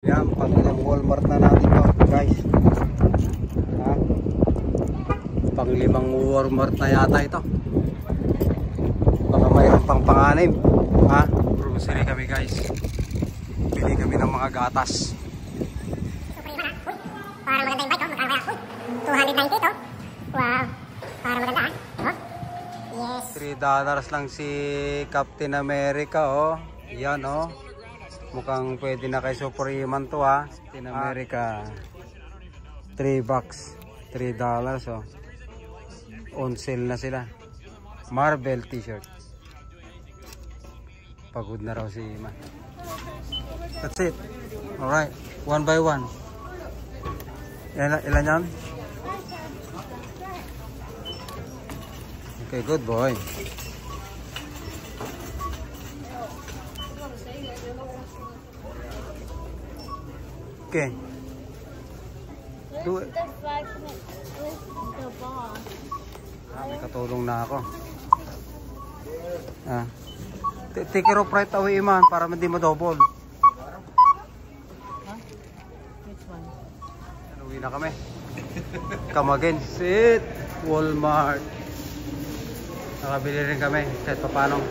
Yan, pangilang Walmart na natin to, guys. Ha? Panglimang Walmart na yata ito. Baka mayroon pang panganib. Ha? Grocery kami, guys. Bili kami ng mga gatas. Parang maganda yung bike, oh. Magkano kaya? 290 ito. Wow. Parang maganda, ah. Oh. Yes. $3 lang si Captain America, oh. Yan, oh. Mukhang pwede na kay Superman to, ha. Captain America. $3. $3, oh. On sale na sila. Marvel t-shirt. Pagod na raw si Ima. That's it. Alright. One by one. Ilan yan? Okay, good boy. Okay. Do it. May katulong na ako. Take care of right away, Iman, para hindi mo double. Uwi na kami. Come again. Sit. Walmart. Nakabili rin kami kahit paano.